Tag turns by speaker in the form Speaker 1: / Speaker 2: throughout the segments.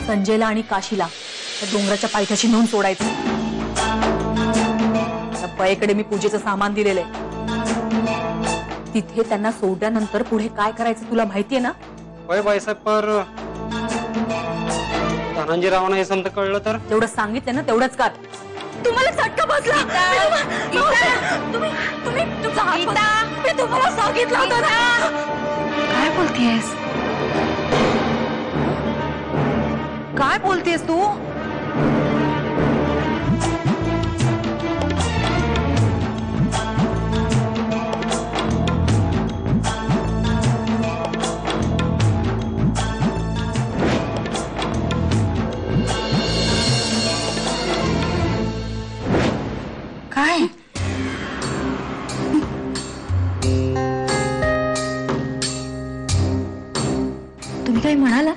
Speaker 1: संजयला आणि काशीला त्या डोंगराच्या पायथ्याशी नेऊन सोडायचं. त्या बाईकडे मी पूजेचं सामान दिलेलं आहे. तिथे त्यांना सोडल्यानंतर पुढे काय करायचं तुला माहितीये ना?
Speaker 2: होय बाईसाहेब, पर धनंजयरावांना हे समजा कळलं तर?
Speaker 1: जेवढं सांगितलं ना तेवढंच कर. तुम्हाला चटका बसला. मी तुम्हाला सांगितलं होतं ना.
Speaker 3: काय बोलतेस? काय बोलतेस तू? काय?
Speaker 1: तुम्ही काही म्हणाला?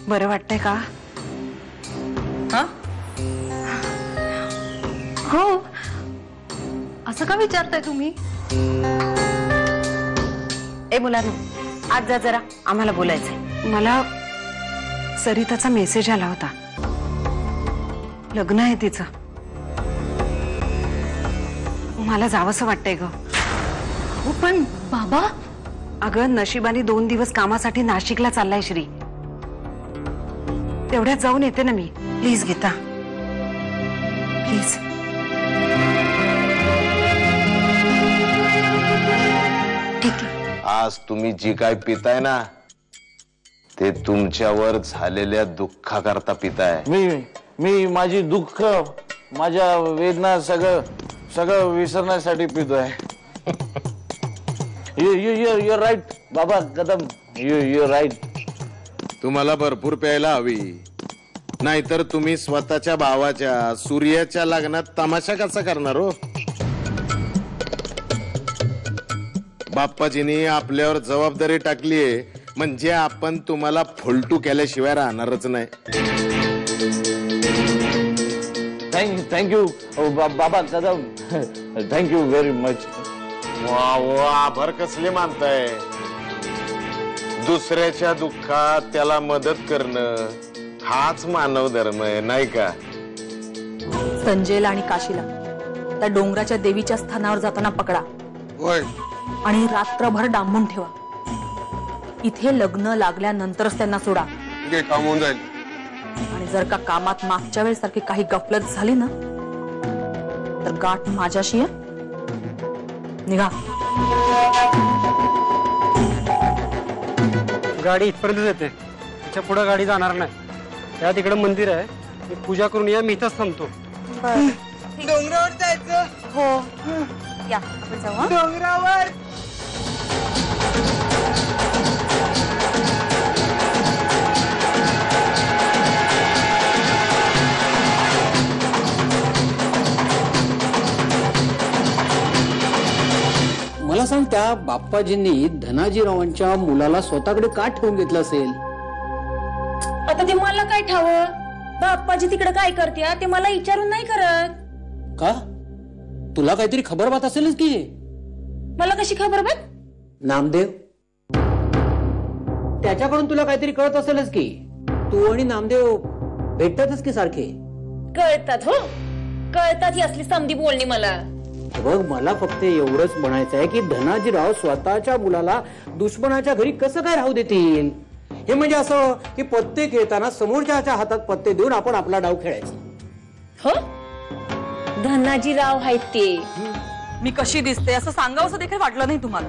Speaker 3: बरं वाटतंय का?
Speaker 1: हा? हो. असं का विचारताय तुम्ही?
Speaker 3: ए मुलांनो, आज जा जरा, आम्हाला बोलायचंय. मला सरिताचा मेसेज आला होता. लग्न आहे तिचं. मला जावंसं वाटतंय ग.
Speaker 1: हो पण बाबा.
Speaker 3: अगं नशिबाने 2 दिवस कामासाठी नाशिकला चाललाय श्री. तेवढ्यात जाऊन येते ना मी. Please Gita, please.
Speaker 1: ठीक आहे.
Speaker 4: आज तुम्ही जी काय पिताय ना ते तुमच्यावर झालेल्या दुःखाकरता पिताय.
Speaker 5: मी माझी दुःख, माझ्या वेदना सगळं विसरण्यासाठी पितोय. यू राईट बाबा कदम, यू राईट.
Speaker 4: तुम्हाला भरपूर प्यायला हवी, नाहीतर तुम्ही स्वतःच्या भावाच्या सूर्याच्या लग्नात तमाशा कसा करणार हो? बाप्पाजींनी आपल्यावर जबाबदारी टाकलीये म्हणजे आपण तुम्हाला फुलटू केल्याशिवाय राहणारच नाही.
Speaker 5: थँक्यू बाबा कदम, थँक्यू व्हेरी मच.
Speaker 4: वा वा, आभार कसले मानताय? दुसऱ्याच्या दुःखात त्याला मदत करणं हाच मानव धर्म आहे, नाही का?
Speaker 1: संजयला आणि काशीला त्या डोंगराच्या देवीच्या स्थानावर जाताना पकडा.
Speaker 4: होय.
Speaker 1: आणि रात्रभर डांबून ठेवा. इथे लग्न लागल्यानंतरच त्यांना सोडा.
Speaker 4: काम होऊन जाईल.
Speaker 1: आणि जर का कामात मागच्या वेळेसारखी काही गफलत झाली ना तर गाठ माझ्याशी आहे. निघा.
Speaker 2: गाडी इथपर्यंत येते, त्याच्या पुढे गाडी जाणार नाही. त्या तिकडे मंदिर आहे, मी पूजा करून या. मी इथंच थांबतो.
Speaker 6: डोंगरावर जायचं.
Speaker 1: हो या आपण जाऊ. हं?
Speaker 6: डोंगरावर.
Speaker 7: मला सांग, त्या बाप्पाजींनी धनाजीरावांच्या मुलाला स्वतःकडे का ठेवून घेतलं असेल?
Speaker 8: आता ते मला काय ठावं? बाप्पाजी तिकडे काय करते ते मला विचारून नाही करत
Speaker 7: का? तुला काहीतरी खबर बात असेलच की.
Speaker 8: मला कशी खबर बात?
Speaker 7: नामदेव, त्याच्याकडून तुला काहीतरी कळत असेलच की. तू आणि नामदेव भेटतातच की सारखे.
Speaker 8: कळतात. हो कळतात. ही असली समधी बोलणी मला.
Speaker 7: बघ, मला फक्त एवढंच म्हणायचं आहे की धनाजीराव स्वतःच्या मुलाला दुश्मनाच्या घरी कसं काय राहू देतील? हे म्हणजे असं की पत्ते खेळताना समोरच्याच्या हातात पत्ते देऊन आपण आपला डाव खेळायचा.
Speaker 8: हो धनाजीराव आहेत ते.
Speaker 1: मी कशी दिसते असं सांगावंसं देखील वाटलं नाही तुम्हाला?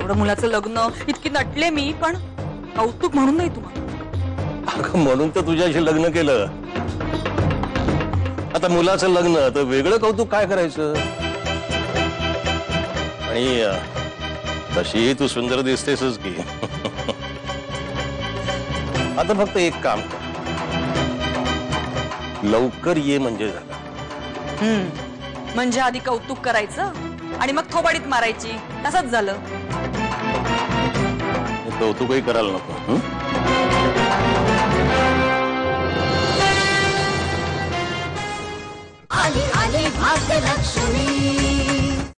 Speaker 1: एवढं मुलाचं लग्न, इतकी नटले मी, पण कौतुक म्हणून नाही तुम्हाला.
Speaker 5: अगं म्हणून तर तुझ्याशी लग्न केलं. आता मुलाचं लग्न तर वेगळं कौतुक काय करायचं? आणि तशी तू सुंदर दिसतेसच की. आता फक्त एक काम कर, लवकर ये म्हणजे झालं.
Speaker 1: म्हणजे आधी कौतुक करायचं आणि मग थोबाडीत मारायची, तसंच झालं.
Speaker 5: कौतुकही करायला नको.
Speaker 6: आली आली भाग्यलक्ष्मी.